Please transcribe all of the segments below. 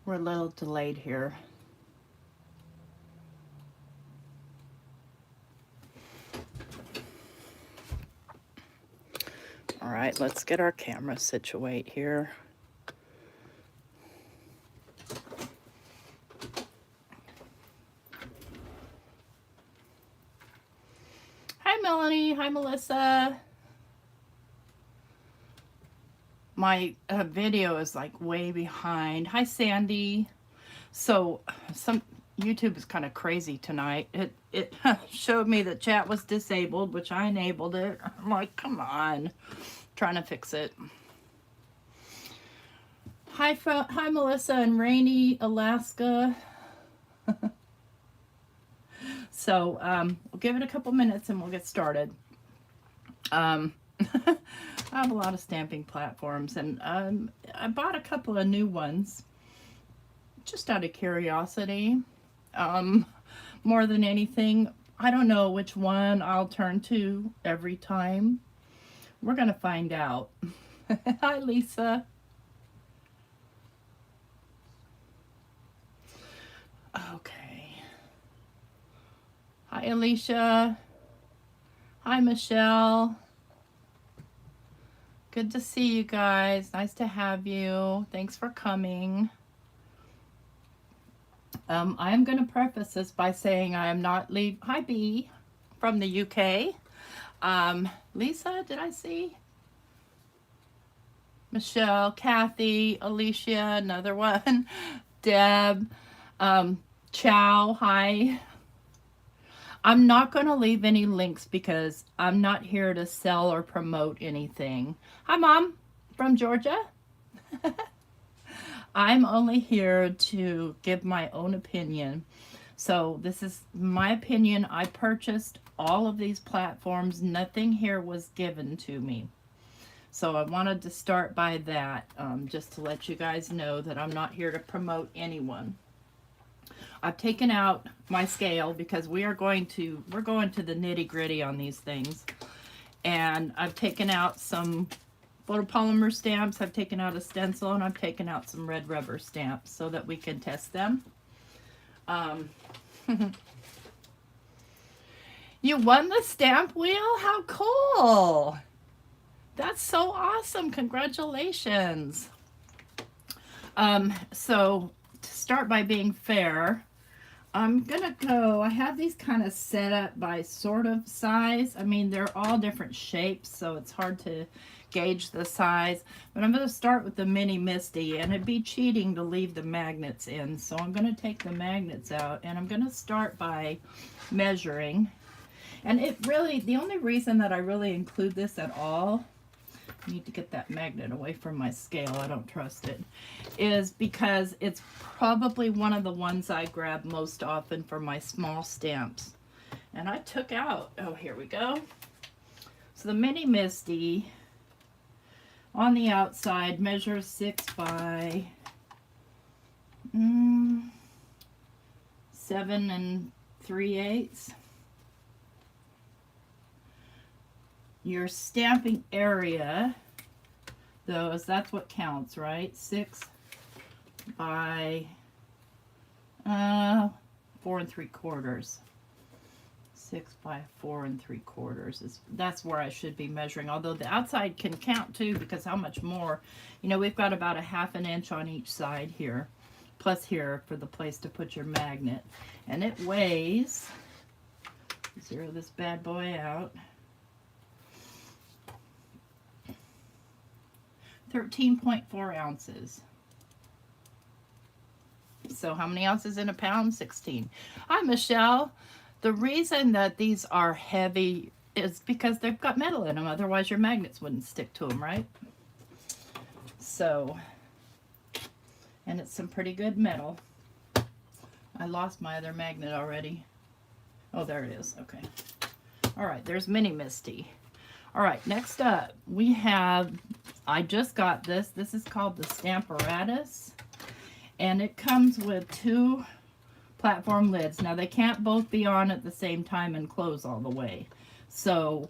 We're a little delayed here. All right, let's get our camera situate here. Hi, Melanie. Hi, Melissa. My video is like way behind. Hi, Sandy. So YouTube is kind of crazy tonight. It showed me that chat was disabled, which I enabled it. I'm like, come on, trying to fix it. Hi, Melissa in rainy Alaska. So we'll give it a couple minutes and we'll get started. I have a lot of stamping platforms, and I bought a couple of new ones just out of curiosity. More than anything, I don't know which one I'll turn to every time. We're gonna find out. Hi, Lisa. Okay. Hi, Alicia. Hi, Michelle. Good to see you guys. Nice to have you. Thanks for coming. I'm going to preface this by saying I am not Hi, B from the UK. Lisa, did I see? Michelle, Kathy, Alicia, another one. Deb, Chow, hi. I'm not going to leave any links because I'm not here to sell or promote anything. Hi, Mom, from Georgia. I'm only here to give my own opinion. So this is my opinion. I purchased all of these platforms. Nothing here was given to me. So I wanted to start by that, just to let you guys know that I'm not here to promote anyone. I've taken out my scale because we're going to the nitty-gritty on these things. And I've taken out some photopolymer stamps, I've taken out a stencil, and I've taken out some red rubber stamps so that we can test them. You won the stamp wheel? How cool! That's so awesome. Congratulations. So to start by being fair, I'm gonna go, I have these kind of set up by sort of size. I mean, they're all different shapes, so it's hard to gauge the size. But I'm gonna start with the mini Misti, and it'd be cheating to leave the magnets in. So I'm gonna take the magnets out, and I'm gonna start by measuring. And it really, the only reason that I really include this at all, I need to get that magnet away from my scale, I don't trust it, is because it's probably one of the ones I grab most often for my small stamps. And I took out, oh, here we go. So the mini Misti on the outside measures 6 by 7 3/8. Your stamping area, though, that's what counts, right? 6 by 4 3/4. 6 by 4 3/4 is, that's where I should be measuring. Although the outside can count too, because how much more? You know, we've got about a 1/2 inch on each side here, plus here for the place to put your magnet, and it weighs. Zero this bad boy out. 13.4 ounces. So how many ounces in a pound? 16. Hi, Michelle. The reason that these are heavy is because they've got metal in them. Otherwise, your magnets wouldn't stick to them, right? So, and it's some pretty good metal. I lost my other magnet already. Oh, there it is. Okay. All right, there's mini Misti. All right, next up, we have, I just got this. This is called the Stamparatus, and it comes with 2 platform lids. Now, they can't both be on at the same time and close all the way. So,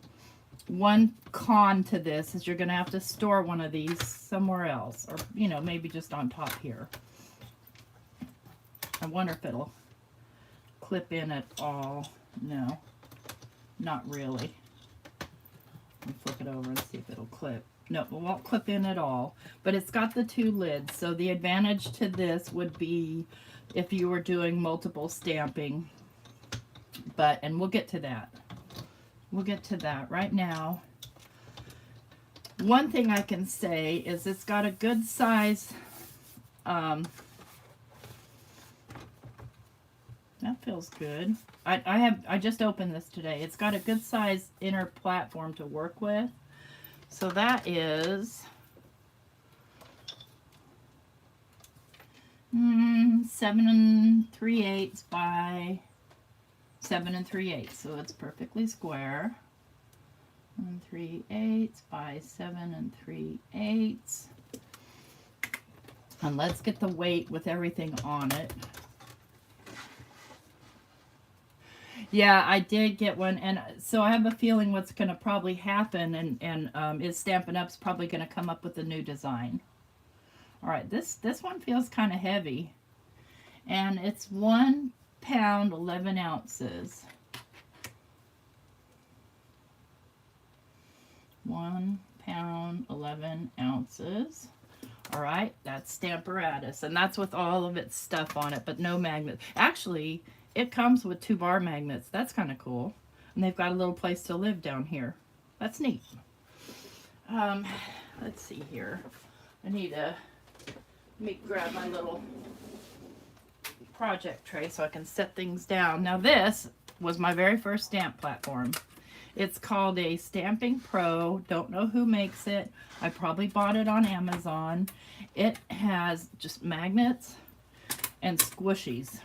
one con to this is you're going to have to store one of these somewhere else, or, you know, maybe just on top here. I wonder if it'll clip in at all. No, not really. Let me flip it over and see if it'll clip. No, it won't clip in at all, but it's got the 2 lids. So the advantage to this would be if you were doing multiple stamping, and we'll get to that. We'll get to that right now. One thing I can say is it's got a good size, that feels good. I just opened this today. It's got a good size inner platform to work with. So that is 7 3/8 by 7 3/8. So it's perfectly square. 7 3/8 by 7 3/8. And let's get the weight with everything on it. Yeah, I did get one, and so I have a feeling what's going to probably happen is Stampin' Up's probably going to come up with a new design. All right, this one feels kind of heavy, and it's 1 pound 11 ounces. 1 pound 11 ounces. All right, that's Stamparatus, and that's with all of its stuff on it, but no magnets. Actually, it comes with 2 bar magnets. That's kind of cool. And they've got a little place to live down here. That's neat. Let's see here. I need to grab my little project tray so I can set things down. Now this was my very first stamp platform. It's called a Stamping Pro. Don't know who makes it. I probably bought it on Amazon. It has just magnets and squishies.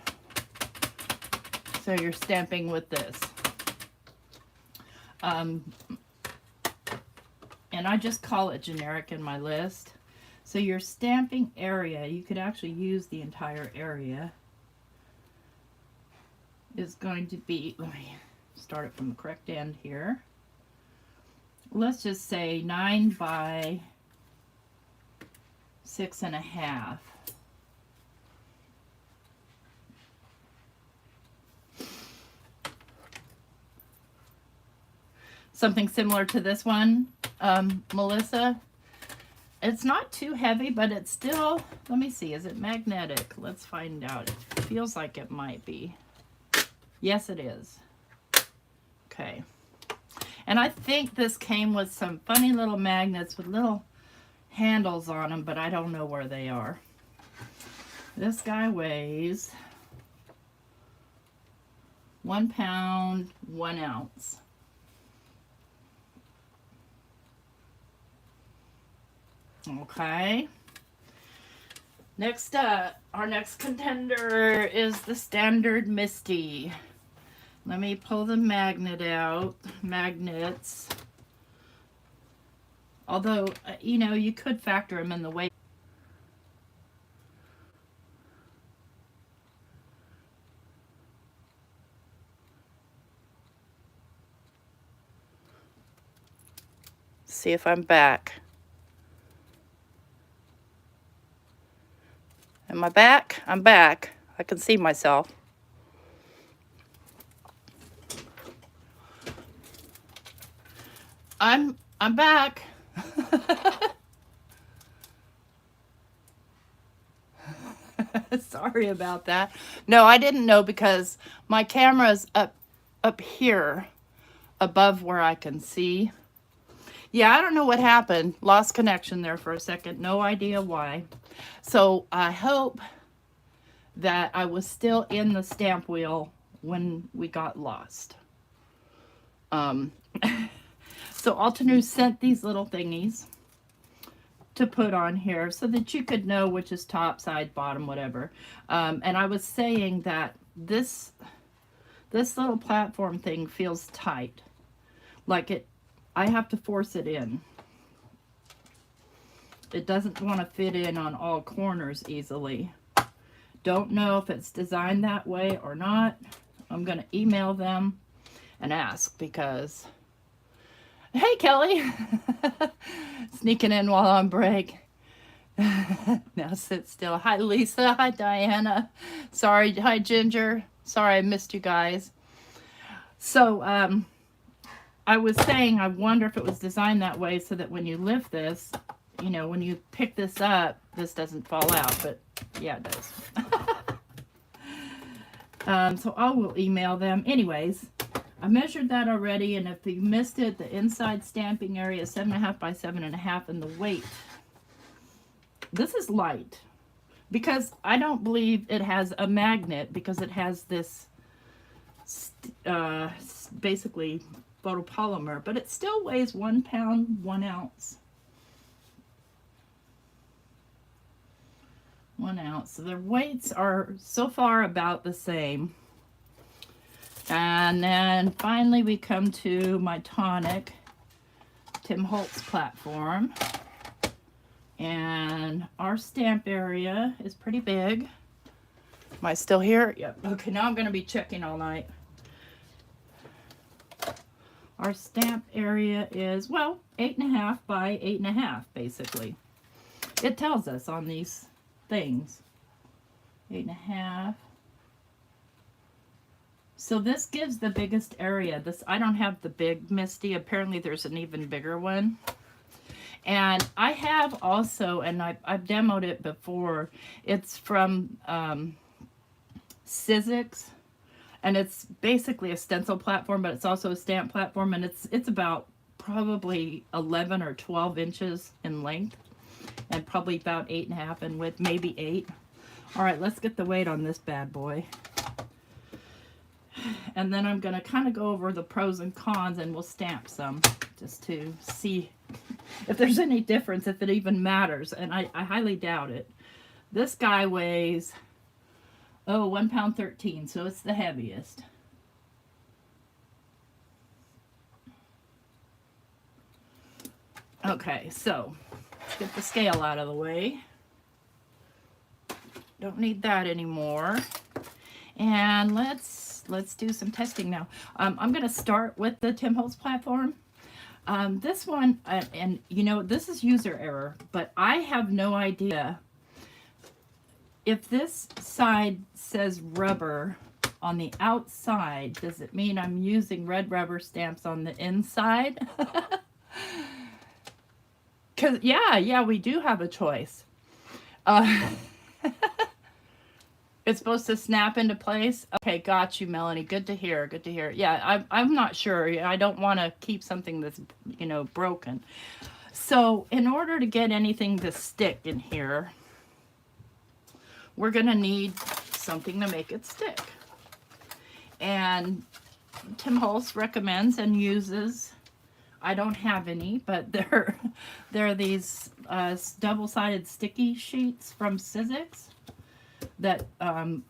So you're stamping with this. And I just call it generic in my list. So your stamping area, you could actually use the entire area, is going to be, let me start it from the correct end here. Let's just say 9 by 6.5. Something similar to this one, Melissa. It's not too heavy, but it's still, let me see, is it magnetic? Let's find out. It feels like it might be. Yes, it is. Okay. And I think this came with some funny little magnets with little handles on them, but I don't know where they are. This guy weighs 1 pound, 1 ounce. Okay. Next up, our next contender is the standard Misti. Let me pull the magnet out. Magnets. Although, you know, you could factor them in the weight. See if I'm back. Am I back? I'm back. I can see myself. I'm back. Sorry about that. No, I didn't know because my camera's up here above where I can see. Yeah, I don't know what happened. Lost connection there for a second. No idea why. So I hope that I was still in the stamp wheel when we got lost. So Altenew sent these little thingies to put on here so that you could know which is top, side, bottom, whatever. And I was saying that this little platform thing feels tight. Like I have to force it in. It doesn't want to fit in on all corners easily. Don't know if it's designed that way or not. I'm going to email them and ask because... Hey, Kelly. Sneaking in while on break. Now sit still. Hi, Lisa. Hi, Diana. Sorry. Hi, Ginger. Sorry, I missed you guys. So, I was saying, I wonder if it was designed that way so that when you lift this, you know, when you pick this up, this doesn't fall out, but yeah, it does. So I will email them. Anyways, I measured that already, and if you missed it, the inside stamping area is 7.5 by 7.5, and the weight, this is light, because I don't believe it has a magnet, because it has this basically photopolymer, but it still weighs 1 pound, 1 ounce. 1 ounce. So their weights are so far about the same. And then finally we come to my tonic Tim Holtz platform. And our stamp area is pretty big. Am I still here? Yep. Okay, now I'm going to be checking all night. Our stamp area is, well, 8.5 by 8.5, basically. It tells us on these things. 8.5. So this gives the biggest area. This, I don't have the big Misti. Apparently there's an even bigger one. And I have also, and I've demoed it before, it's from Sizzix. And it's basically a stencil platform, but it's also a stamp platform, and it's about probably 11 or 12 inches in length, and probably about 8.5 in width, maybe 8. All right, let's get the weight on this bad boy. And then I'm going to kind of go over the pros and cons, and we'll stamp some just to see if there's any difference, if it even matters, and I highly doubt it. This guy weighs, 1 pound 13, so it's the heaviest. Okay, so let's get the scale out of the way. Don't need that anymore. And let's do some testing now. I'm going to start with the Tim Holtz platform. This one, and you know, this is user error, but I have no idea. If this side says rubber on the outside, does it mean I'm using red rubber stamps on the inside? Because, yeah, we do have a choice. It's supposed to snap into place. Okay, got you, Melanie. Good to hear. Good to hear. Yeah, I'm not sure. I don't want to keep something that's, you know, broken. So in order to get anything to stick in here, we're going to need something to make it stick. And Tim Holtz recommends and uses, I don't have any, but there are these double-sided sticky sheets from Sizzix that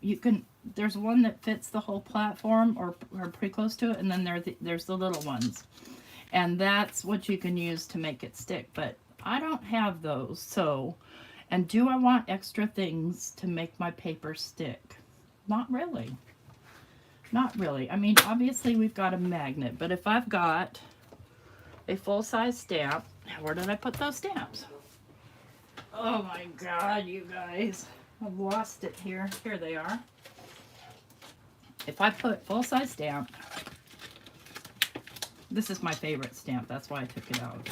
you can, there's one that fits the whole platform or pretty close to it, and then there's the little ones. And that's what you can use to make it stick, but I don't have those, so... And do I want extra things to make my paper stick? Not really. Not really. I mean, obviously we've got a magnet, but if I've got a full-size stamp, where did I put those stamps? Oh my God, you guys. I've lost it here. Here they are. If I put full-size stamp, this is my favorite stamp. That's why I took it out.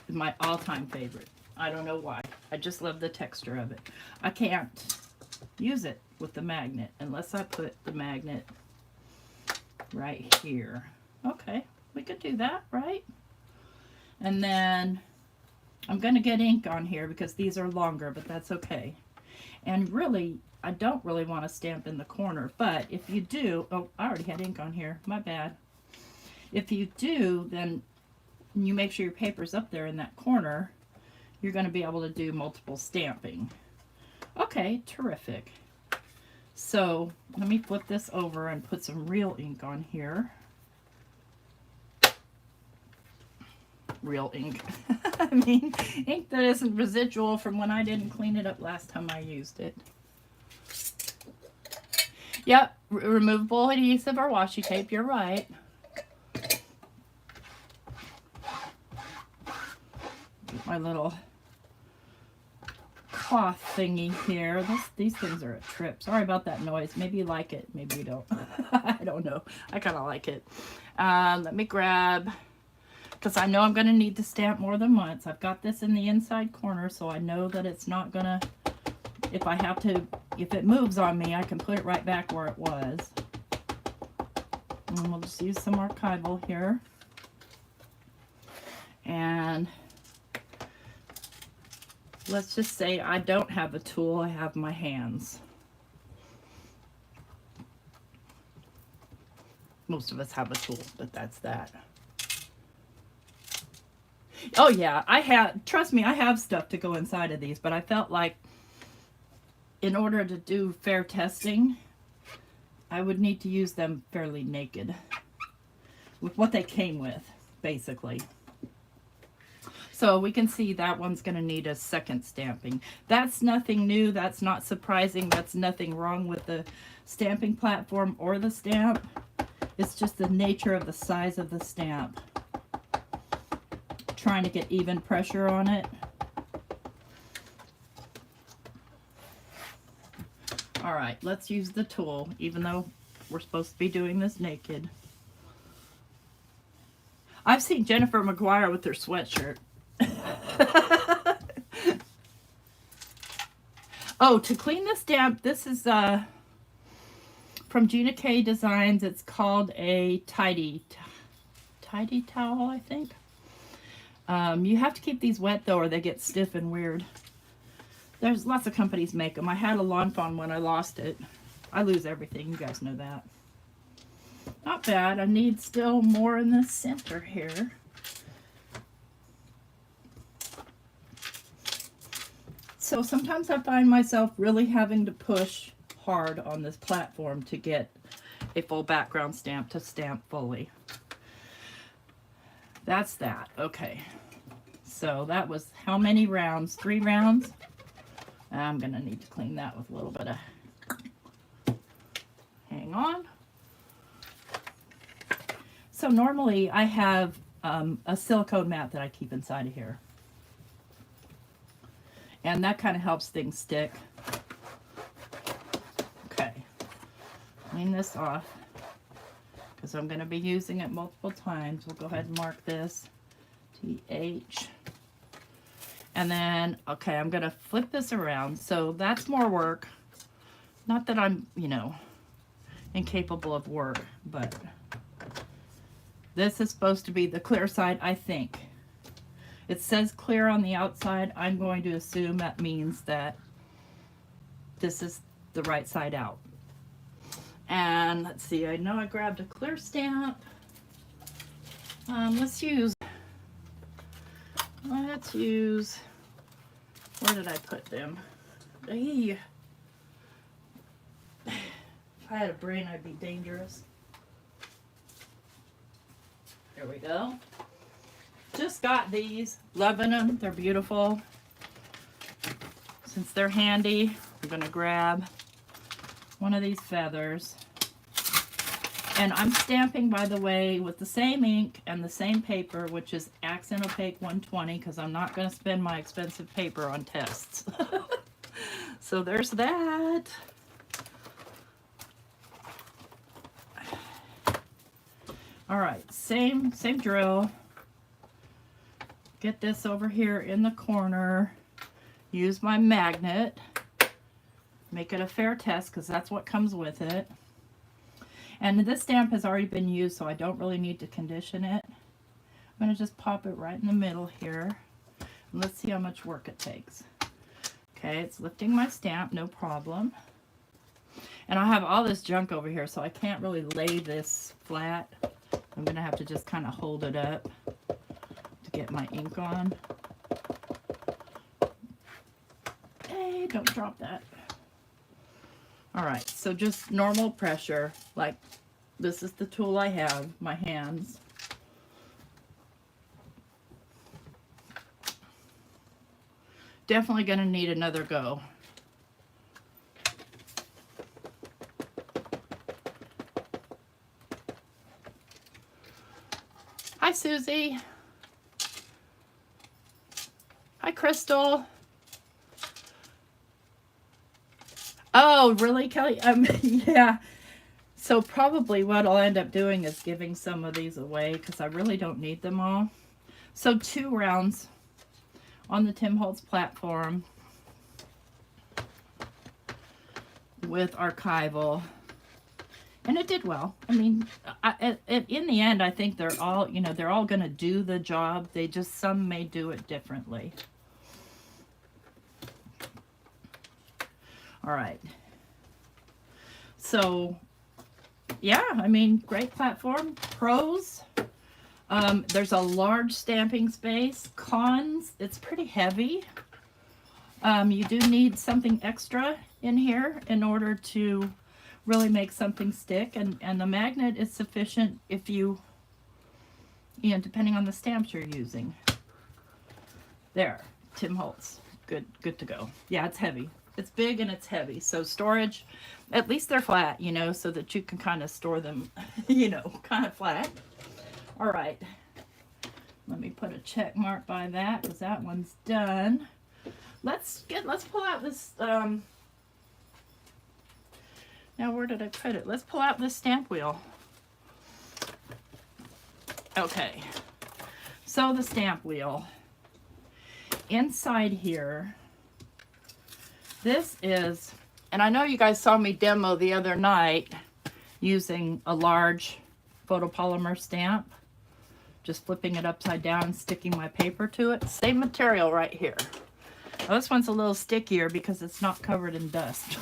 It's my all-time favorite. I don't know why. I just love the texture of it. I can't use it with the magnet unless I put the magnet right here. Okay, we could do that, right? And then I'm going to get ink on here because these are longer, but that's okay. And really, I don't really want to stamp in the corner, but if you do, oh, I already had ink on here, my bad. If you do, then you make sure your paper's up there in that corner, you're going to be able to do multiple stamping. Okay, terrific. So let me flip this over and put some real ink on here. Real ink. I mean, ink that isn't residual from when I didn't clean it up last time I used it. Yep, removable adhesive or washi tape, you're right. Get my little cloth thingy here. These things are a trip. Sorry about that noise. Maybe you like it. Maybe you don't. I don't know. I kind of like it. Let me grab, because I know I'm going to need to stamp more than once. I've got this in the inside corner, so I know that it's not going to, if it moves on me, I can put it right back where it was. And we'll just use some archival here. And let's just say I don't have a tool, I have my hands. Most of us have a tool, but that's that. Oh yeah, trust me, I have stuff to go inside of these, but I felt like in order to do fair testing, I would need to use them fairly naked with what they came with, basically. So we can see that one's going to need a second stamping. That's nothing new. That's not surprising. That's nothing wrong with the stamping platform or the stamp. It's just the nature of the size of the stamp. Trying to get even pressure on it. All right, let's use the tool, even though we're supposed to be doing this naked. I've seen Jennifer McGuire with her sweatshirt. Oh, to clean the stamp, this is from Gina K Designs. It's called a tidy towel, I think. You have to keep these wet though, or they get stiff and weird. There's lots of companies make them. I had a Lawn Fawn when I lost it. I lose everything, you guys know that. Not bad. I need still more in the center here. So sometimes I find myself really having to push hard on this platform to get a full background stamp to stamp fully. That's that. Okay. So that was how many rounds? 3 rounds? I'm going to need to clean that with a little bit of... Hang on. So normally I have a silicone mat that I keep inside of here. And that kind of helps things stick. Okay. Clean this off, because I'm going to be using it multiple times. We'll go ahead and mark this. TH. And then, okay, I'm going to flip this around. So that's more work. Not that I'm, you know, incapable of work, but this is supposed to be the clear side, I think. It says clear on the outside. I'm going to assume that means that this is the right side out. And let's see, I know I grabbed a clear stamp. Let's use, where did I put them? Hey. If I had a brain, I'd be dangerous. There we go. Just got these, loving them. They're beautiful. Since they're handy, I'm gonna grab one of these feathers. And I'm stamping, by the way, with the same ink and the same paper, which is Accent Opaque 120, because I'm not gonna spend my expensive paper on tests. So there's that. All right, same drill. Get this over here in the corner. Use my magnet. Make it a fair test, because that's what comes with it. And this stamp has already been used, so I don't really need to condition it. I'm going to just pop it right in the middle here. And let's see how much work it takes. Okay, it's lifting my stamp, no problem. And I have all this junk over here, so I can't really lay this flat. I'm going to have to just kind of hold it up to get my ink on. Hey, don't drop that. All right, so just normal pressure, like this is the tool I have, my hands. Definitely going to need another go. Hi, Susie. Hi, Crystal. Oh, really, Kelly? Yeah. So probably what I'll end up doing is giving some of these away because I really don't need them all. So 2 rounds on the Tim Holtz platform with archival. And it did well. I mean, in the end, I think they're all, you know, they're all going to do the job. They just, some may do it differently. All right. So, yeah, I mean, great platform. Pros, there's a large stamping space. Cons, it's pretty heavy. You do need something extra in here in order to really make something stick, and the magnet is sufficient if you know, depending on the stamps you're using. There, Tim Holtz, good to go. Yeah, it's heavy. It's big and it's heavy. So storage, at least they're flat, you know, so that you can kind of store them, you know, kind of flat. All right. Let me put a check mark by that because that one's done. Let's pull out this, now where did I put it? Let's pull out this stamp wheel. Okay. So the stamp wheel. Inside here, this is, and I know you guys saw me demo the other night using a large photopolymer stamp, just flipping it upside down and sticking my paper to it. Same material right here. Now, this one's a little stickier because it's not covered in dust.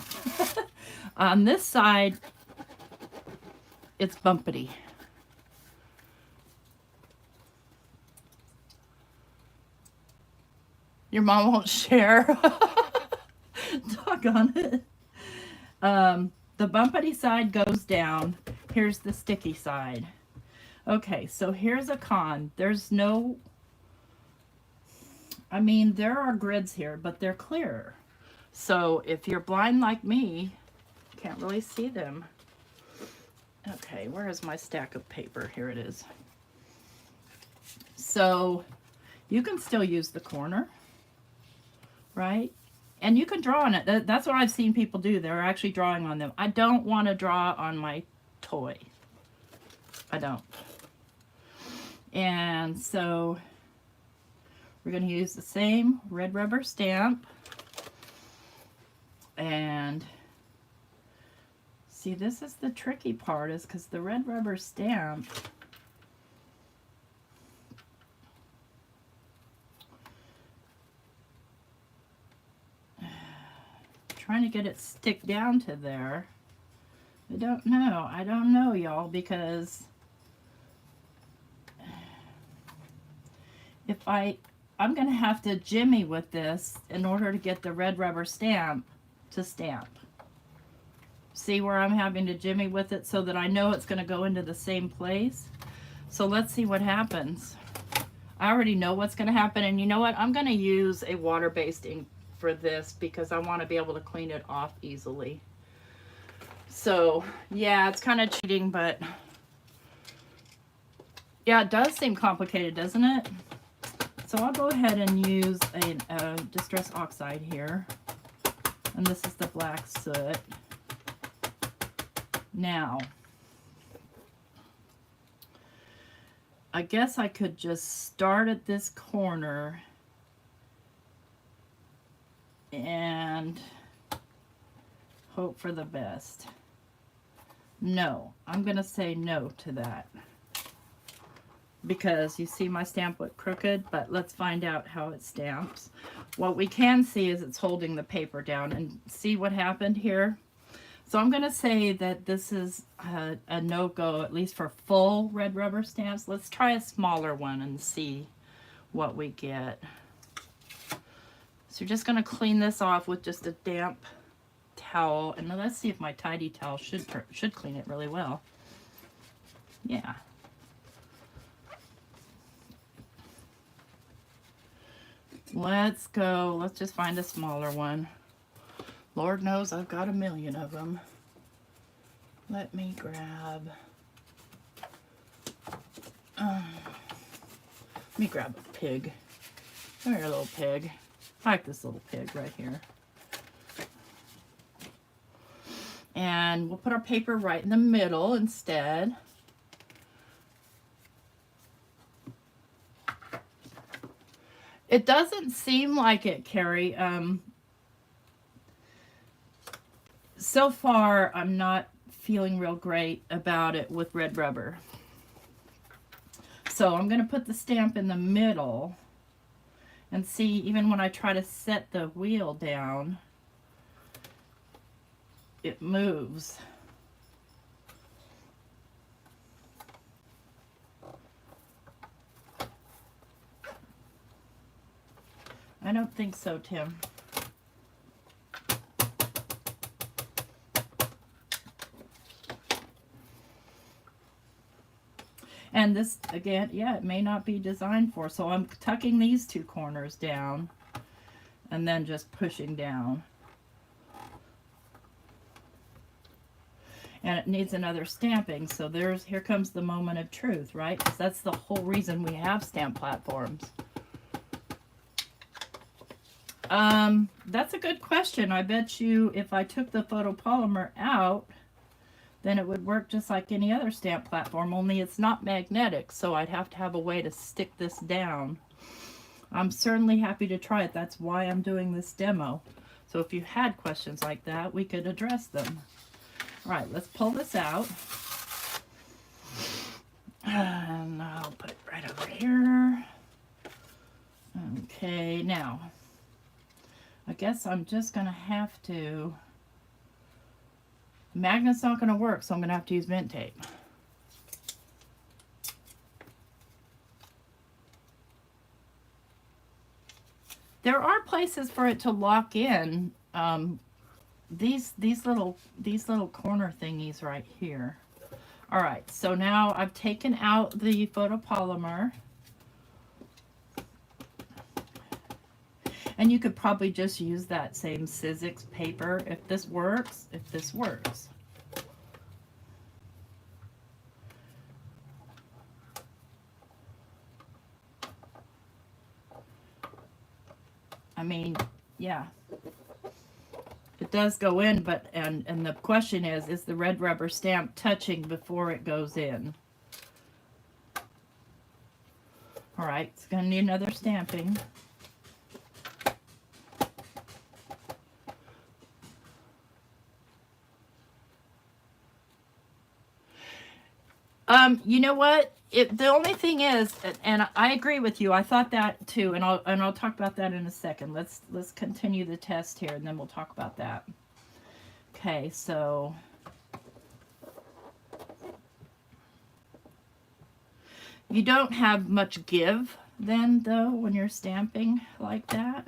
On this side, it's bumpety. Your mom won't share. Doggone it. The bumpety side goes down. Here's the sticky side. Okay, so here's a con. There's no, I mean, there are grids here, but they're clear. So if you're blind like me, can't really see them. Okay, where is my stack of paper? Here it is. So you can still use the corner, right? And you can draw on it. That's what I've seen people do. They're actually drawing on them. I don't want to draw on my toy. I don't. And so we're going to use the same red rubber stamp. And see, this is the tricky part, is because the red rubber stamp, trying to get it stick down to there. I don't know, y'all, because if I'm going to have to jimmy with this in order to get the red rubber stamp to stamp. See where I'm having to jimmy with it so that I know it's going to go into the same place? So let's see what happens. I already know what's going to happen, and you know what? I'm going to use a water-based ink for this because I want to be able to clean it off easily. So yeah, it's kind of cheating, but yeah, it does seem complicated, doesn't it? So I'll go ahead and use a Distress Oxide here, and this is the black soot. Now, I guess I could just start at this corner and hope for the best. No, I'm going to say no to that. Because you see my stamp look crooked, but let's find out how it stamps. What we can see is it's holding the paper down, and see what happened here? So I'm going to say that this is a no-go, at least for full red rubber stamps. Let's try a smaller one and see what we get. So you're just going to clean this off with just a damp towel, and let's see if my tidy towel should clean it really well. Yeah. Let's go. Let's just find a smaller one. Lord knows I've got a million of them. Let me grab a pig. Come here, little pig. I like this little pig right here. And we'll put our paper right in the middle instead. It doesn't seem like it, Carrie. So far, I'm not feeling real great about it with red rubber. So I'm going to put the stamp in the middle and see, even when I try to set the wheel down, it moves. I don't think so, Tim. And this, again, yeah, it may not be designed for, so I'm tucking these two corners down and then just pushing down. And it needs another stamping, so here comes the moment of truth, right? Because that's the whole reason we have stamp platforms. That's a good question. I bet you if I took the photopolymer out, then it would work just like any other stamp platform, only it's not magnetic, so I'd have to have a way to stick this down. I'm certainly happy to try it. That's why I'm doing this demo. So if you had questions like that, we could address them. All right, let's pull this out. And I'll put it right over here. Okay, now, I guess I'm just going to have to... Magnet's not going to work, so I'm going to have to use mint tape. There are places for it to lock in. These little corner thingies right here. All right, so now I've taken out the photopolymer. And you could probably just use that same Sizzix paper if this works, I mean, yeah. It does go in, but and the question is the red rubber stamp touching before it goes in? All right, it's going to need another stamping. You know what? The only thing is, and I agree with you. I thought that too, and I'll talk about that in a second. Let's continue the test here, and then we'll talk about that. Okay, so you don't have much give then, though, when you're stamping like that.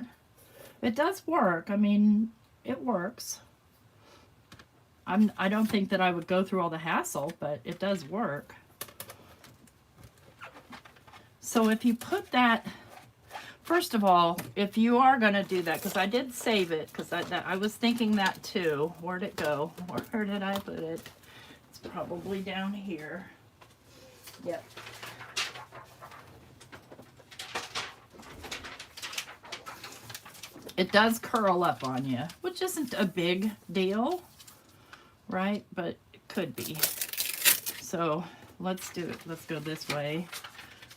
It does work. I mean, it works. I don't think that I would go through all the hassle, but it does work. So if you put that, first of all, if you are going to do that, because I did save it, because I was thinking that too. Where'd it go? Where did I put it? It's probably down here. Yep. It does curl up on you, which isn't a big deal, right? But it could be. So let's do it. Let's go this way.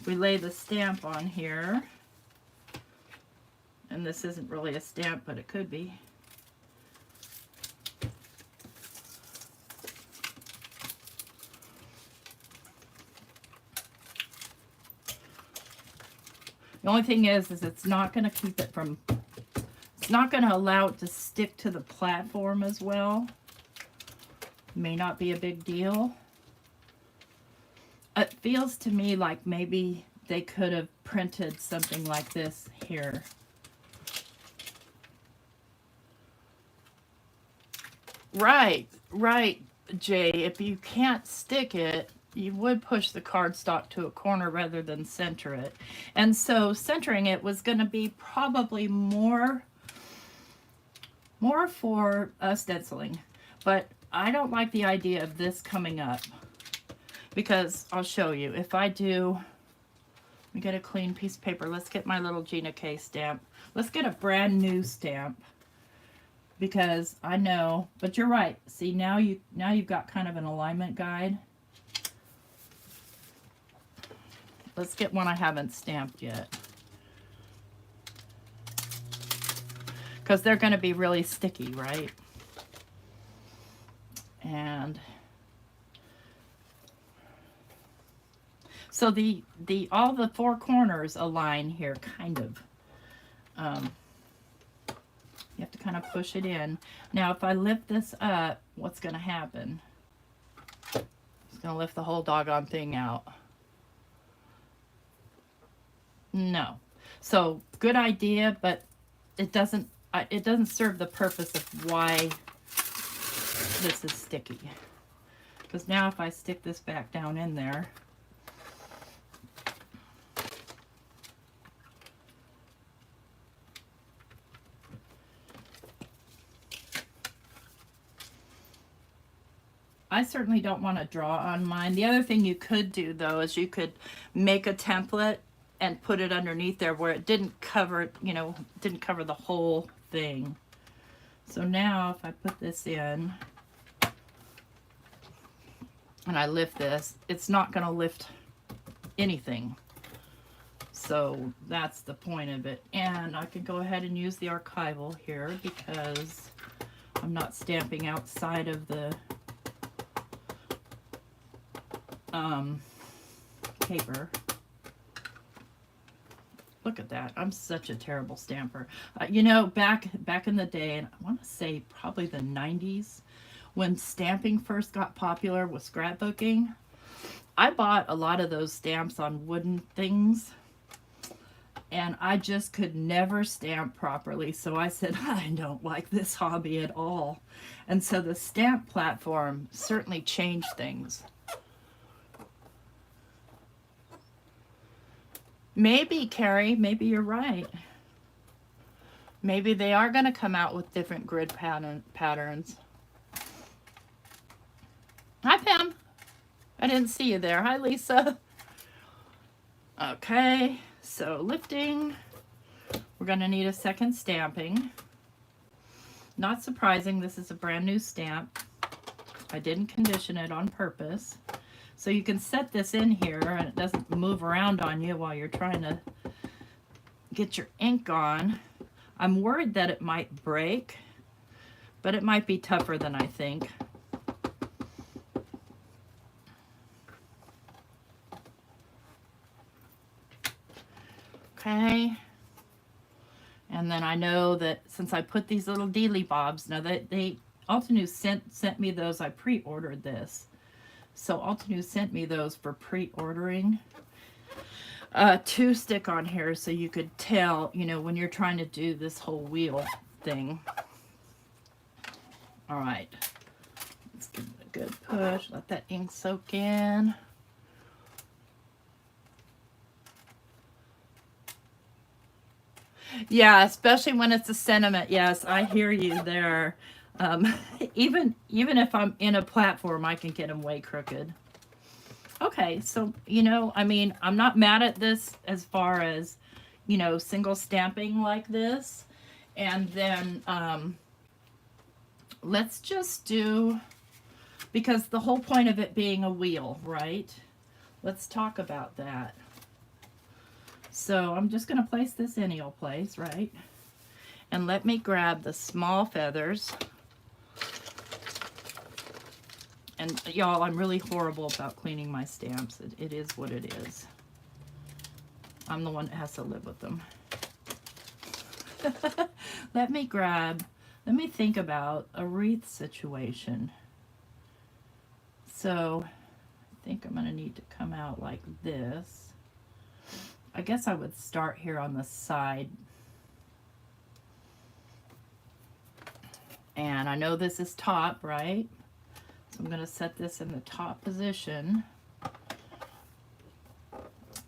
We lay the stamp on here, and this isn't really a stamp, but it could be. The only thing is it's not going to keep it from, it's not going to allow it to stick to the platform as well. May not be a big deal. It feels to me like maybe they could have printed something like this here. Right, Jay. If you can't stick it, you would push the cardstock to a corner rather than center it. And so centering it was going to be probably more for stenciling. But I don't like the idea of this coming up. Because I'll show you, if I do, let me get a clean piece of paper. Let's get my little Gina K stamp. Let's get a brand new stamp. because I know, but you're right. See, now you've got kind of an alignment guide. Let's get one I haven't stamped yet, because they're going to be really sticky, right? And so all the four corners align here, kind of. You have to kind of push it in. Now, if I lift this up, what's going to happen? It's going to lift the whole doggone thing out. No. So, good idea, but it doesn't serve the purpose of why this is sticky. Because now if I stick this back down in there, I certainly don't want to draw on mine. The other thing you could do, though, is you could make a template and put it underneath there where it didn't cover, didn't cover the whole thing. So now if I put this in and I lift this, it's not going to lift anything. So that's the point of it. And I can go ahead and use the archival here because I'm not stamping outside of the paper. Look at that. I'm such a terrible stamper. Back in the day, and I want to say probably the 90s, when stamping first got popular with scrapbooking, I bought a lot of those stamps on wooden things, and I just could never stamp properly. So I said, I don't like this hobby at all. And so the stamp platform certainly changed things. Maybe, Carrie, maybe you're right. Maybe they are going to come out with different grid patterns. Hi, Pam. I didn't see you there. Hi, Lisa. Okay, so lifting. We're going to need a second stamping. Not surprising, this is a brand new stamp. I didn't condition it on purpose. So you can set this in here and it doesn't move around on you while you're trying to get your ink on. I'm worried that it might break, but it might be tougher than I think. Okay. And then I know that since I put these little dealy bobs, now that Altenew sent me those, I pre-ordered this. So Altenew sent me those for pre-ordering to stick on here so you could tell, when you're trying to do this whole wheel thing. All right, let's give it a good push. Let that ink soak in. Yeah, especially when it's a sentiment. Yes, I hear you there. Even if I'm in a platform, I can get them way crooked. Okay, so, I'm not mad at this as far as, single stamping like this. And then let's just do, because the whole point of it being a wheel, right? Let's talk about that. So I'm just going to place this in any old place, right? And let me grab the small feathers. And y'all, I'm really horrible about cleaning my stamps. It is what it is. I'm the one that has to live with them. Let me think about a wreath situation. So I think I'm going to need to come out like this. I guess I would start here on the side. And I know this is top, right? So I'm going to set this in the top position.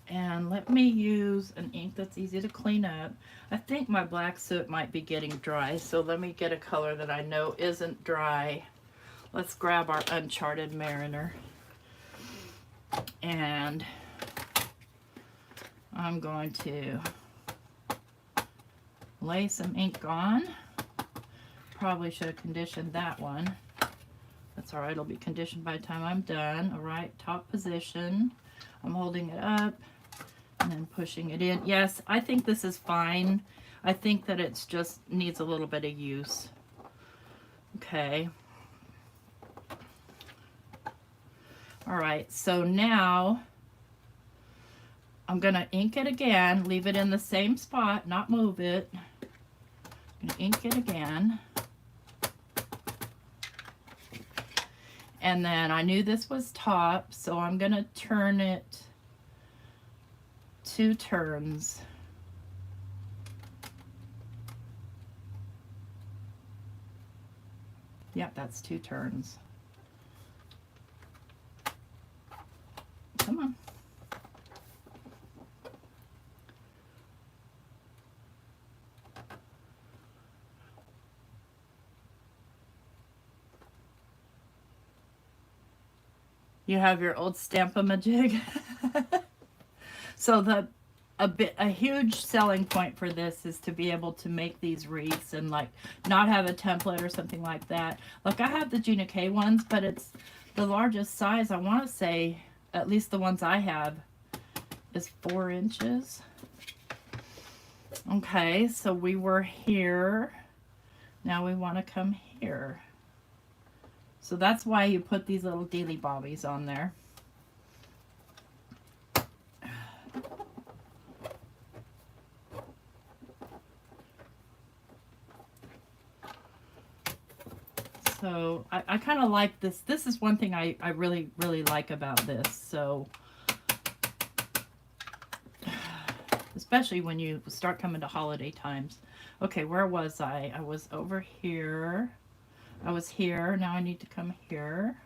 And let me use an ink that's easy to clean up. I think my black soot might be getting dry, so let me get a color that I know isn't dry. Let's grab our Uncharted Mariner. And I'm going to lay some ink on. probably should have conditioned that one. That's all right, it'll be conditioned by the time I'm done. All right, top position. I'm holding it up and then pushing it in. Yes, I think this is fine. I think that it's just needs a little bit of use. Okay. All right, so now I'm gonna ink it again, leave it in the same spot, not move it. I'm gonna ink it again. And then I knew this was top, so I'm gonna turn it 2 turns. Yep, that's 2 turns. Come on. You have your old Stamparatus. So a huge selling point for this is to be able to make these wreaths and like not have a template or something like that. Like I have the Gina K ones, but it's the largest size. I want to say, at least the ones I have, is 4 inches. Okay, so we were here. Now we want to come here. So that's why you put these little dealy bobbies on there. So I kind of like this. This is one thing I really, really like about this. So especially when you start coming to holiday times. Okay, where was I? I was over here. I was here. Now I need to come here.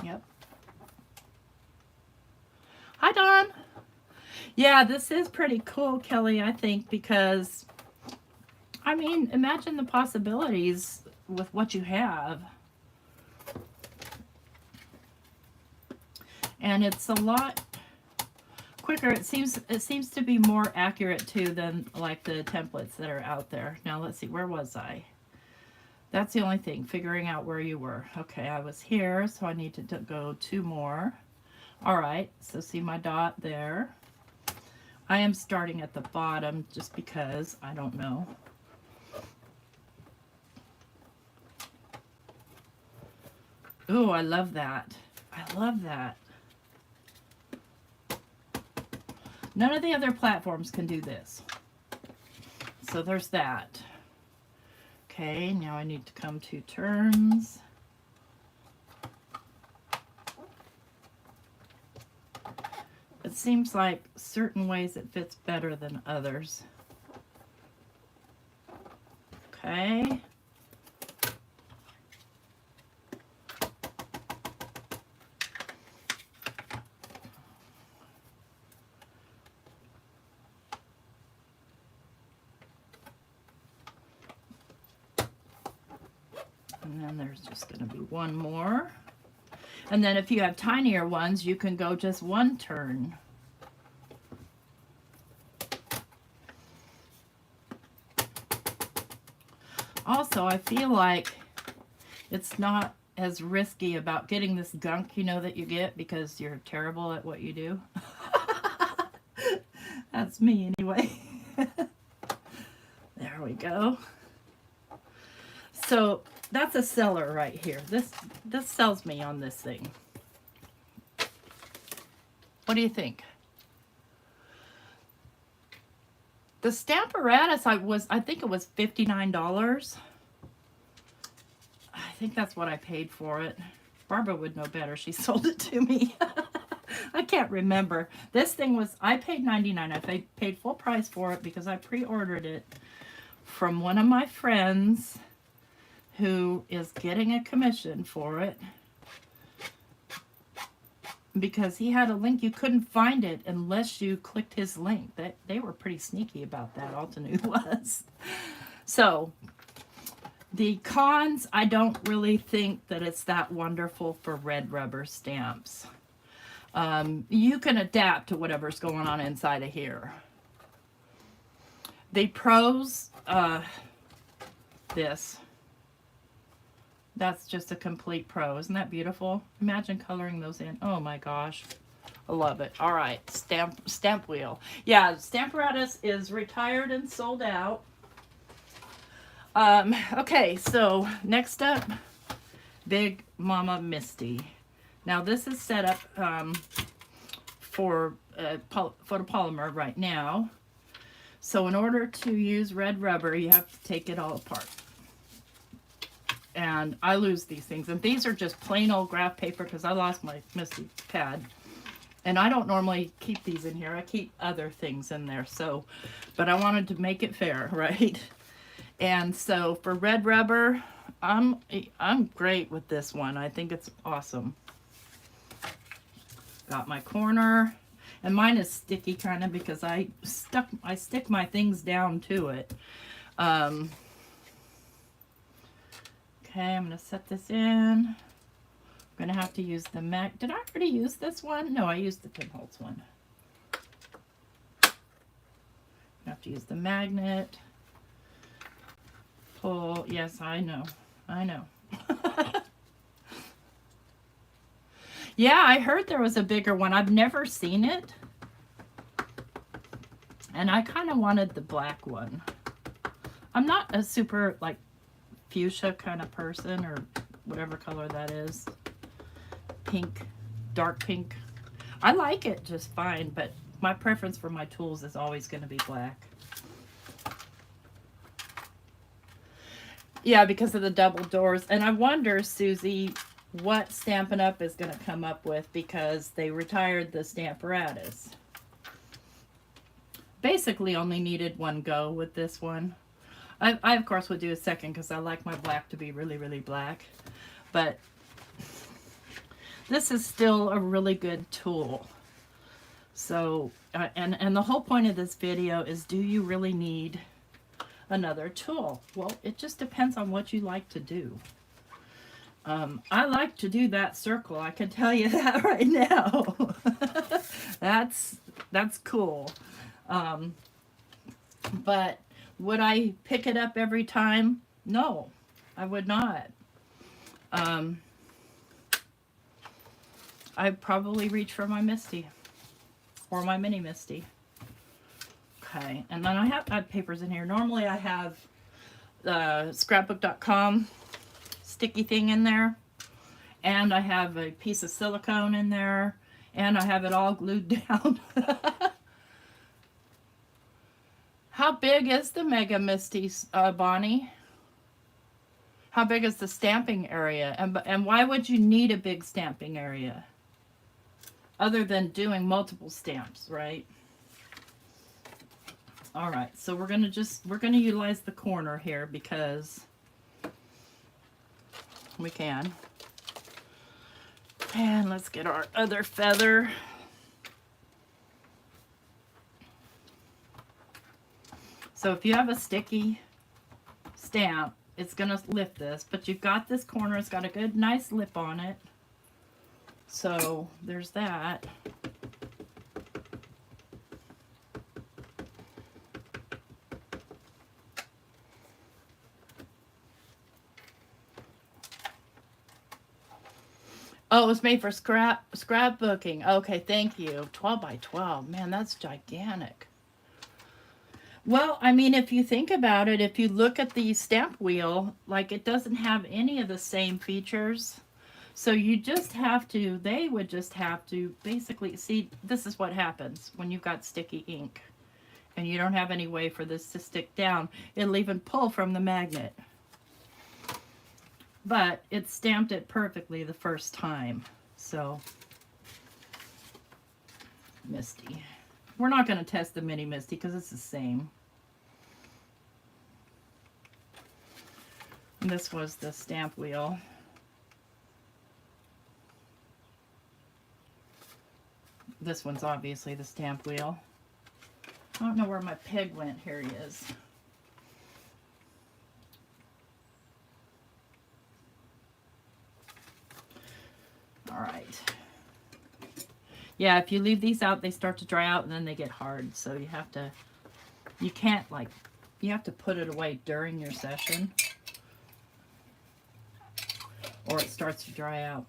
Yep. Hi, Dawn. Yeah, this is pretty cool, Kelly, I think, because I mean, imagine the possibilities with what you have. And it's a lot quicker. It seems to be more accurate too than like the templates that are out there. Now let's see, where was I? That's the only thing, figuring out where you were. Okay, I was here, so I need to go 2 more. All right, so see my dot there. I am starting at the bottom just because I don't know. Ooh, I love that. I love that. None of the other platforms can do this. So there's that. Okay, now I need to come 2 turns. It seems like certain ways it fits better than others. Okay. And then there's just going to be 1 more. And then if you have tinier ones, you can go just 1 turn. Also, I feel like it's not as risky about getting this gunk, you know, that you get because you're terrible at what you do. That's me anyway. There we go. So that's a seller right here. This sells me on this thing. What do you think? The Stamparatus, I think it was $59. I think that's what I paid for it. Barbara would know better. She sold it to me. I can't remember. This thing was, I paid $99. I paid full price for it because I pre-ordered it from one of my friends who is getting a commission for it because he had a link. You couldn't find it unless you clicked his link. They were pretty sneaky about that, Altenew was. So the cons, I don't really think that it's that wonderful for red rubber stamps. You can adapt to whatever's going on inside of here. The pros, that's just a complete pro. Isn't that beautiful? Imagine coloring those in. Oh my gosh. I love it. All right, stamp wheel. Yeah, Stamparatus is retired and sold out. Okay, so next up, Big Mama Misti. Now this is set up for photopolymer right now. So in order to use red rubber, you have to take it all apart. And I lose these things. And these are just plain old graph paper because I lost my Misti pad. And I don't normally keep these in here. I keep other things in there. So, but I wanted to make it fair, right? And so for red rubber, I'm great with this one. I think it's awesome. Got my corner. And mine is sticky kind of because I stick my things down to it. Okay, I'm going to set this in. I'm going to have to use the did I already use this one? No, I used the Tim Holtz one. I have to use the magnet. Pull. Yes, I know. I know. Yeah, I heard there was a bigger one. I've never seen it. And I kind of wanted the black one. I'm not a super, like, fuchsia kind of person, or whatever color that is. Pink, dark pink. I like it just fine, but my preference for my tools is always going to be black. Yeah, because of the double doors. And I wonder, Susie, what Stampin' Up! Is going to come up with, because they retired the Stamparatus. Basically only needed one go with this one. I of course would do a second because I like my black to be really, really black. But this is still a really good tool. So, and the whole point of this video is, do you really need another tool? Well, it just depends on what you like to do. I like to do that circle. I can tell you that right now. That's cool. But would I pick it up every time? No, I would not. I'd probably reach for my Misti or my mini Misti. Okay, and then I have papers in here. Normally I have scrapbook.com sticky thing in there, and I have a piece of silicone in there, and I have it all glued down. How big is the Mega Misti, Bonnie? How big is the stamping area? And why would you need a big stamping area? Other than doing multiple stamps, right? All right, so we're gonna utilize the corner here because we can. And let's get our other feather. So if you have a sticky stamp, it's going to lift this, but you've got this corner. It's got a good, nice lip on it. So there's that. Oh, it was made for scrapbooking. Okay, thank you. 12 by 12. Man, that's gigantic. Well, I mean, if you think about it, if you look at the stamp wheel, like, it doesn't have any of the same features. So you just have to, they would just have to basically, see, this is what happens when you've got sticky ink and you don't have any way for this to stick down. It'll even pull from the magnet. But it stamped it perfectly the first time. So, Misti. We're not going to test the mini Misti because it's the same. And this was the stamp wheel. This one's obviously the stamp wheel. I don't know where my peg went. Here he is. All right. Yeah, if you leave these out, they start to dry out and then they get hard. So you have to You can't, like, you have to put it away during your session, or it starts to dry out.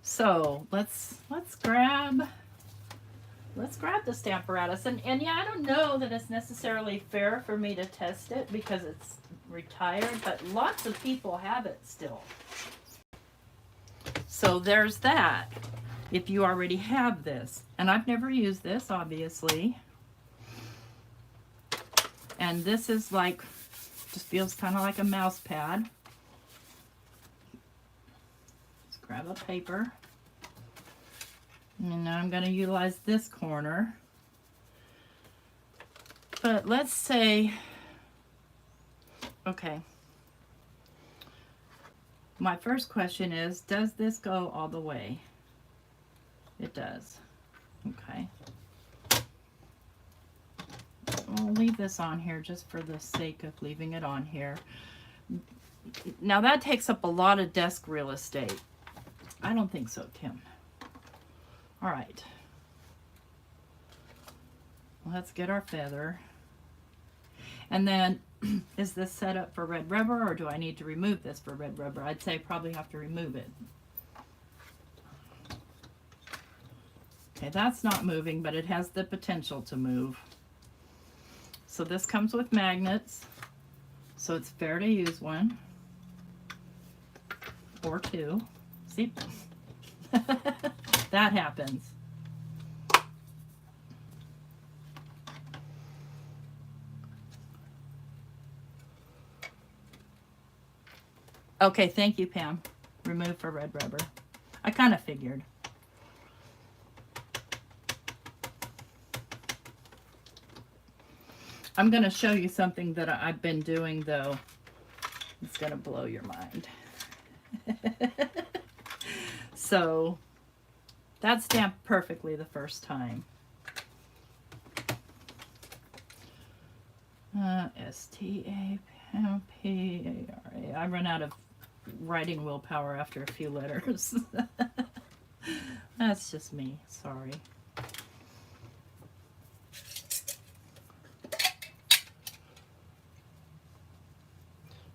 So let's grab the Stamparatus, and yeah, I don't know that it's necessarily fair for me to test it because it's retired, but lots of people have it still. So there's that. If you already have this, and I've never used this, obviously, and this is like, just feels kind of like a mouse pad. Let's grab a paper. And now I'm going to utilize this corner. But let's say, okay, my first question is, does this go all the way? It does. Okay. I'll leave this on here just for the sake of leaving it on here. Now that takes up a lot of desk real estate. I don't think so, Tim. All right. Let's get our feather. And then, is this set up for red rubber, or do I need to remove this for red rubber? I'd say probably have to remove it. Okay, that's not moving, but it has the potential to move. So this comes with magnets, so it's fair to use one or two. See? That happens. Okay, thank you, Pam. Remove for red rubber. I kind of figured. I'm going to show you something that I've been doing, though. It's going to blow your mind. So, that stamped perfectly the first time. S-T-A-P-A-R-A. I run out of writing willpower after a few letters. That's just me. Sorry.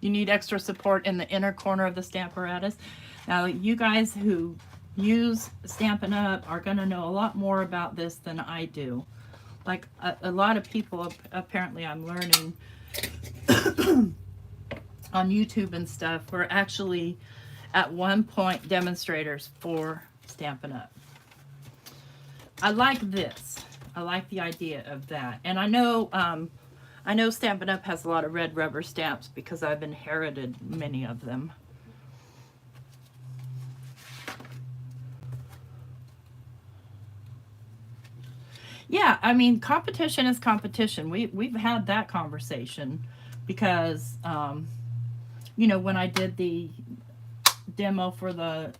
You need extra support in the inner corner of the Stamparatus. Now, you guys who use Stampin' Up! Are going to know a lot more about this than I do. Like, a lot of people, apparently I'm learning on YouTube and stuff, were actually at one point demonstrators for Stampin' Up! I like this. I like the idea of that. And I know Stampin' Up! Has a lot of red rubber stamps because I've inherited many of them. Yeah, I mean, competition is competition. We've had that conversation because, you know, when I did the demo for the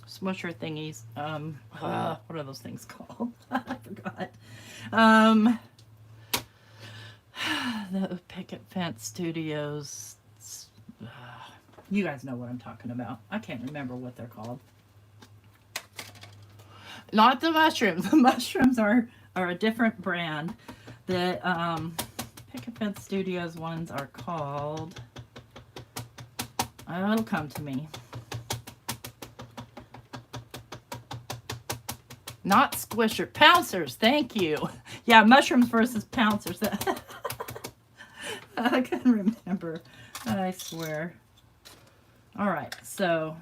smusher thingies, what are those things called? I forgot. The Picket Fence Studios. You guys know what I'm talking about. I can't remember what they're called. Not the mushrooms. The mushrooms are a different brand. The Picket Fence Studios ones are called... it'll come to me. Not squisher. Pouncers. Thank you. Yeah, mushrooms versus pouncers. I couldn't remember. I swear. All right, so...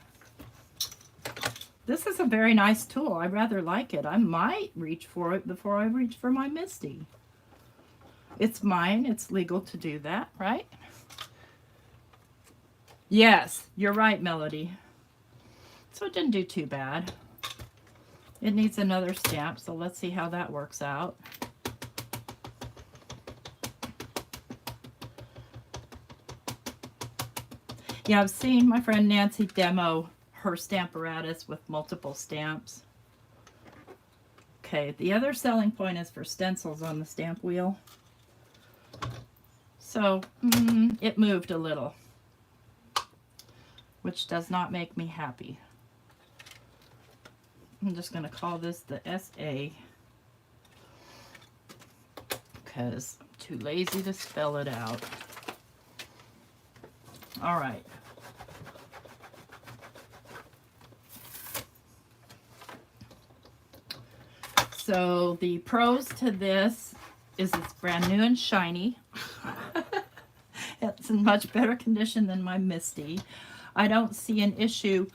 this is a very nice tool. I rather like it. I might reach for it before I reach for my Misti. It's mine. It's legal to do that, right? Yes, you're right, Melody. So it didn't do too bad. It needs another stamp, so let's see how that works out. Yeah, I've seen my friend Nancy demo her Stamparatus with multiple stamps. Okay, the other selling point is for stencils on the stamp wheel. So, it moved a little, which does not make me happy. I'm just going to call this the SA because I'm too lazy to spell it out. All right. So the pros to this is it's brand new and shiny. It's in much better condition than my Misti. I don't see an issue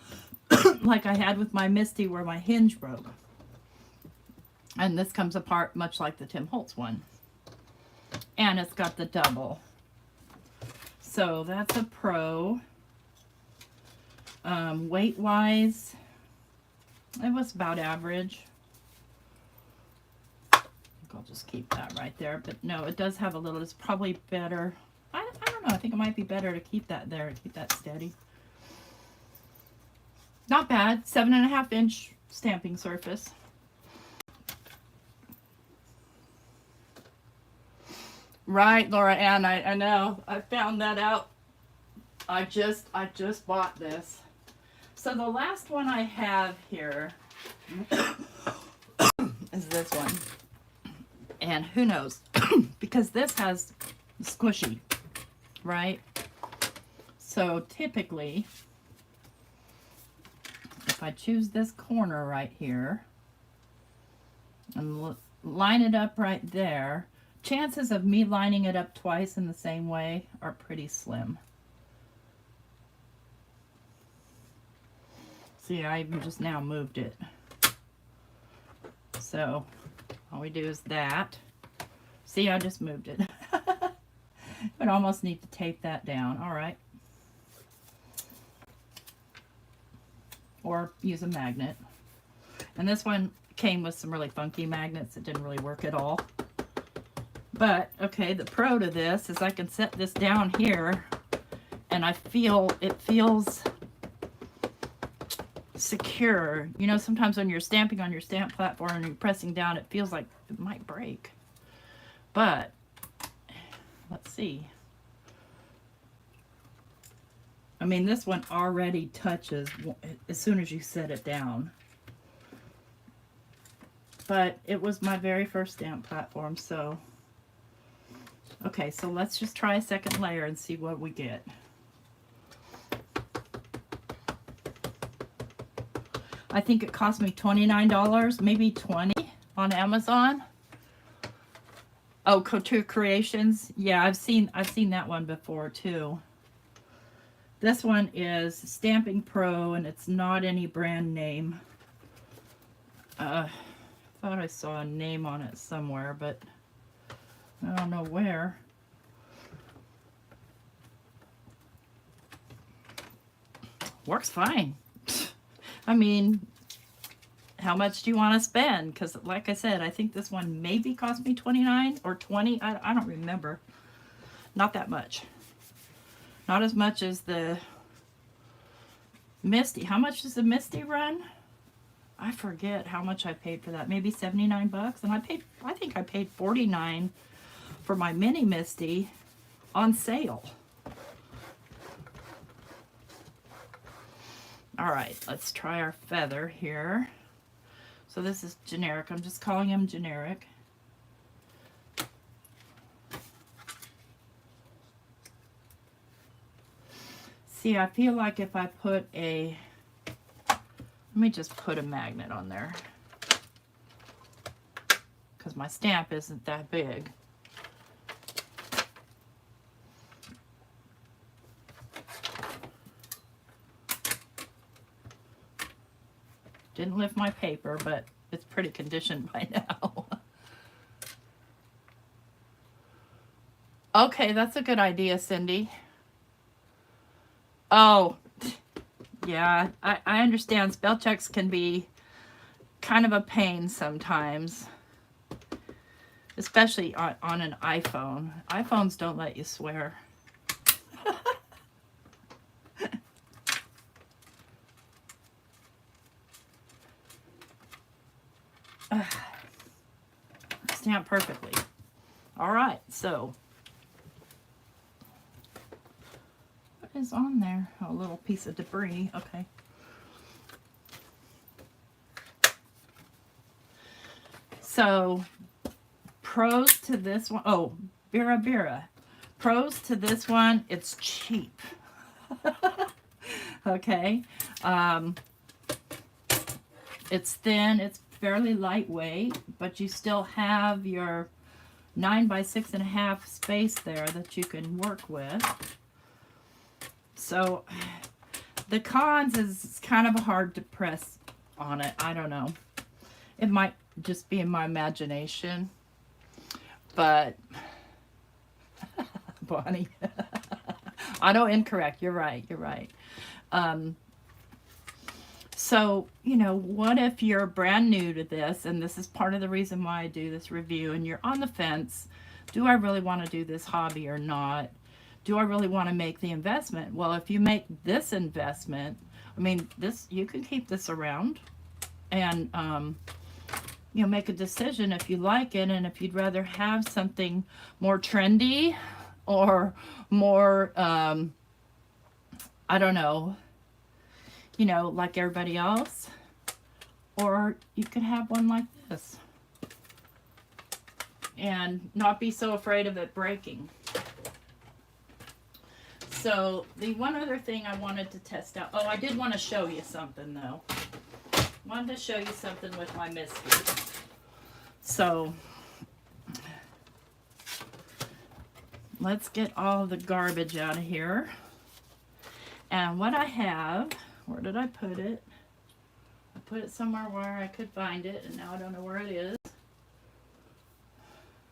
like I had with my Misti where my hinge broke. And this comes apart much like the Tim Holtz one. And it's got the double. So that's a pro. Weight-wise, it was about average. I'll just keep that right there. But no, it does have a little, it's probably better. I don't know. I think it might be better to keep that there, to keep that steady. Not bad. 7.5 inch stamping surface. Right, Laura Ann, I know. I found that out. I just bought this. So the last one I have here is this one. And who knows? Because this has squishy, right? So typically, if I choose this corner right here and line it up right there, chances of me lining it up twice in the same way are pretty slim. See, I even just now moved it. So all we do is that. See, I just moved it. I'd almost need to tape that down. All right. Or use a magnet. And this one came with some really funky magnets that didn't really work at all. But, okay, the pro to this is I can set this down here and I feel, it feels secure. You know, sometimes when you're stamping on your stamp platform and you're pressing down, it feels like it might break. But, let's see. I mean, this one already touches as soon as you set it down. But it was my very first stamp platform, so... Okay, so let's just try a second layer and see what we get. I think it cost me $29, maybe $20 on Amazon. Oh, Couture Creations. Yeah, I've seen that one before too. This one is Stamping Pro and it's not any brand name. Thought I saw a name on it somewhere, but I don't know where. Works fine. I mean, how much do you want to spend? Because like I said, I think this one maybe cost me $29 or $20. I don't remember. Not that much. Not as much as the Misti. How much does the Misti run? I forget how much I paid for that. Maybe 79 bucks. And I think I paid 49 for my mini Misti on sale. All right, let's try our feather here. So this is generic. I'm just calling him generic. See, I feel like if I put a, let me just put a magnet on there because my stamp isn't that big. Didn't lift my paper, but it's pretty conditioned by now. Okay, that's a good idea, Cindy. Oh, yeah, I understand. Spell checks can be kind of a pain sometimes, especially on an iPhone. iPhones don't let you swear. Stamp perfectly. All right, so what is on there? Oh, a little piece of debris. Okay. So pros to this one, oh, Bira Bira. Pros to this one, it's cheap. Okay. It's thin, it's fairly lightweight, but you still have your 9 by 6.5 space there that you can work with. So the cons is kind of hard to press on it. I don't know. It might just be in my imagination, but Bonnie, auto incorrect. You're right. You're right. So, you know, what if you're brand new to this, and this is part of the reason why I do this review, and you're on the fence, do I really want to do this hobby or not? Do I really want to make the investment? Well, if you make this investment, I mean, this, you can keep this around and, you know, make a decision if you like it, and if you'd rather have something more trendy or more, I don't know, you know, like everybody else, or you could have one like this and not be so afraid of it breaking. So the one other thing I wanted to test out, oh, I did want to show you something though. Wanted to show you something with my Misti. So let's get all the garbage out of here. And what I have, where did I put it? I put it somewhere where I could find it, and now I don't know where it is.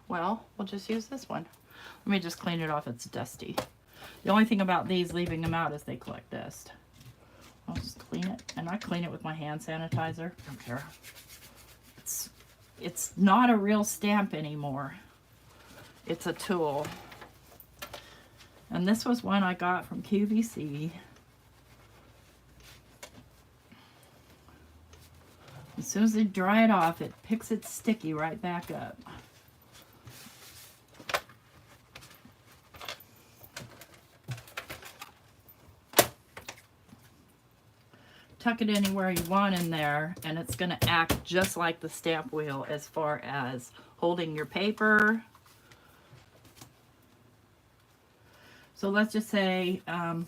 Well, we'll just use this one. Let me just clean it off. It's dusty. The only thing about these, leaving them out, is they collect dust. I'll just clean it, and I clean it with my hand sanitizer. Don't care. It's not a real stamp anymore. It's a tool. And this was one I got from QVC. As soon as they dry it off, it picks its sticky right back up. Tuck it anywhere you want in there, and it's going to act just like the stamp wheel as far as holding your paper. So let's just say, I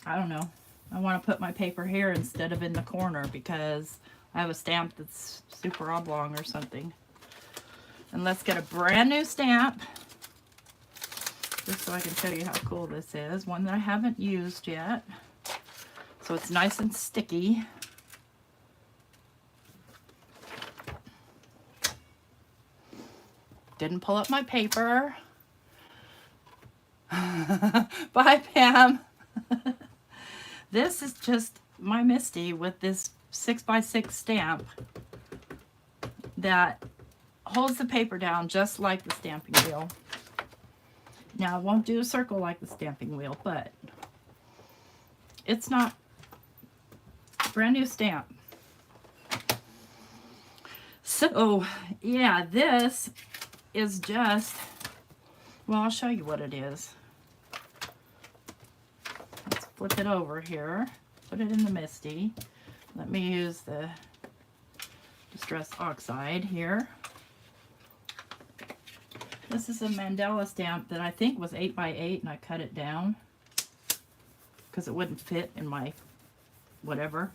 don't know, I want to put my paper here instead of in the corner because I have a stamp that's super oblong or something. And let's get a brand new stamp, just so I can show you how cool this is. One that I haven't used yet. So it's nice and sticky. Didn't pull up my paper. Bye, Pam. This is just my Misti with this 6x6 stamp that holds the paper down just like the stamping wheel. Now, I won't do a circle like the stamping wheel, but it's not brand new stamp. So, yeah, this is just, well, I'll show you what it is. Let's flip it over here, put it in the Misti. Let me use the Distress Oxide here. This is a mandala stamp that I think was 8x8, and I cut it down because it wouldn't fit in my whatever.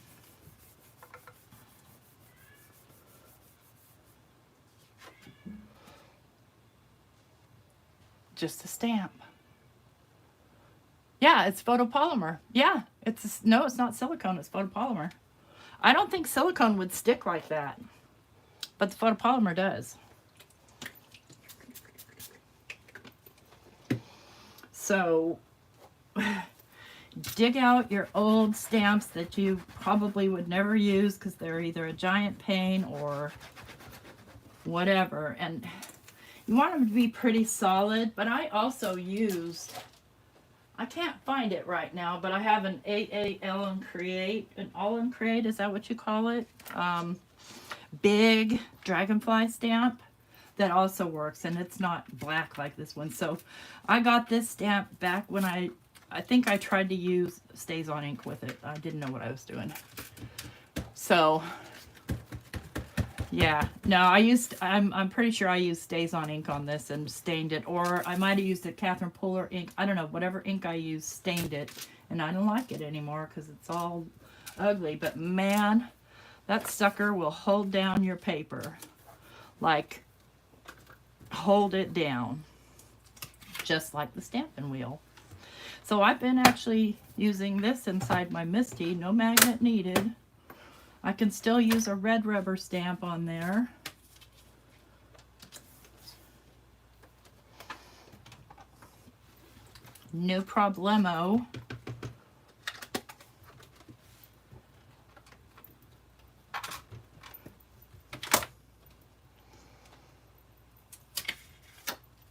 Just a stamp. Yeah, it's photopolymer. Yeah, no, it's not silicone, it's photopolymer. I don't think silicone would stick like that, but the photopolymer does. So dig out your old stamps that you probably would never use because they're either a giant pain or whatever, and you want them to be pretty solid. But I also used, I can't find it right now, but I have an Allen Create, an Allen Create, is that what you call it? Big dragonfly stamp that also works, and it's not black like this one. So I got this stamp back when I think I tried to use Stays On ink with it. I didn't know what I was doing. So Yeah, no, I'm pretty sure I used Stays On ink on this and stained it. Or I might have used the Catherine Puller ink. I don't know, whatever ink I used, stained it. And I don't like it anymore because it's all ugly. But man, that sucker will hold down your paper. Like, hold it down. Just like the Stampin' Wheel. So I've been actually using this inside my Misti. No magnet needed. I can still use a red rubber stamp on there. No problemo.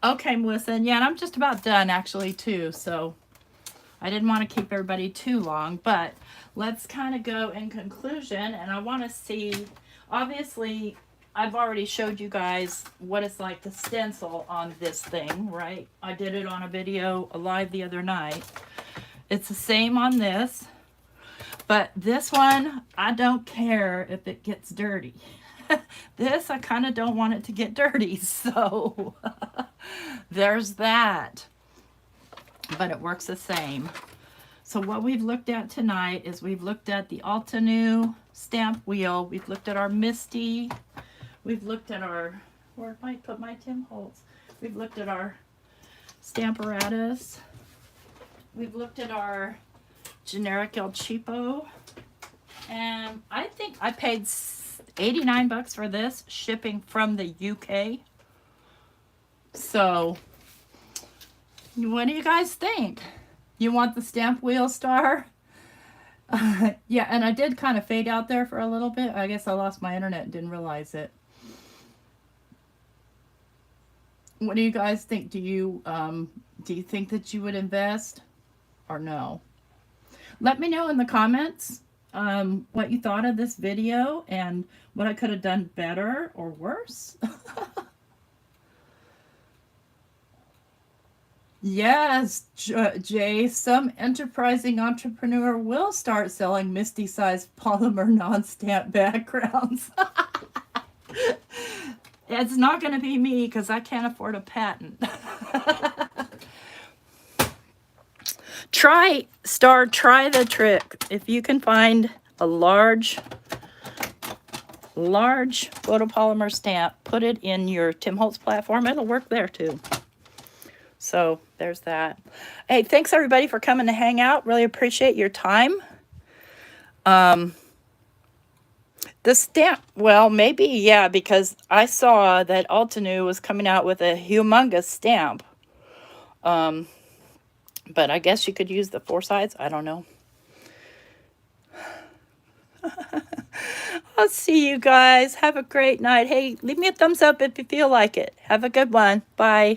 Okay, Melissa, yeah, and I'm just about done actually too, so I didn't want to keep everybody too long, but let's kind of go in conclusion, and I want to see, obviously, I've already showed you guys what it's like to stencil on this thing, right? I did it on a video live the other night. It's the same on this, but this one, I don't care if it gets dirty. This, I kind of don't want it to get dirty, so there's that. But it works the same. So what we've looked at tonight is we've looked at the Altenew stamp wheel. We've looked at our Misti. We've looked at our, where might I put my Tim Holtz? We've looked at our Stamparatus. We've looked at our generic El Cheapo. And I think I paid 89 bucks for this, shipping from the UK. So, what do you guys think? You want the stamp wheel star? Yeah, and I did kind of fade out there for a little bit. I guess I lost my internet and didn't realize it. What do you guys think? Do you think that you would invest or no? Let me know in the comments what you thought of this video and what I could have done better or worse. Yes, Jay, some enterprising entrepreneur will start selling Misti-sized polymer non-stamp backgrounds. It's not going to be me because I can't afford a patent. Try the trick. If you can find a large photopolymer stamp, put it in your Tim Holtz platform. It'll work there too. So there's that. Hey, thanks everybody for coming to hang out. Really appreciate your time. The stamp, well, maybe, yeah, because I saw that Altenew was coming out with a humongous stamp. But I guess you could use the 4 sides. I don't know. I'll see you guys. Have a great night. Hey, leave me a thumbs up if you feel like it. Have a good one. Bye.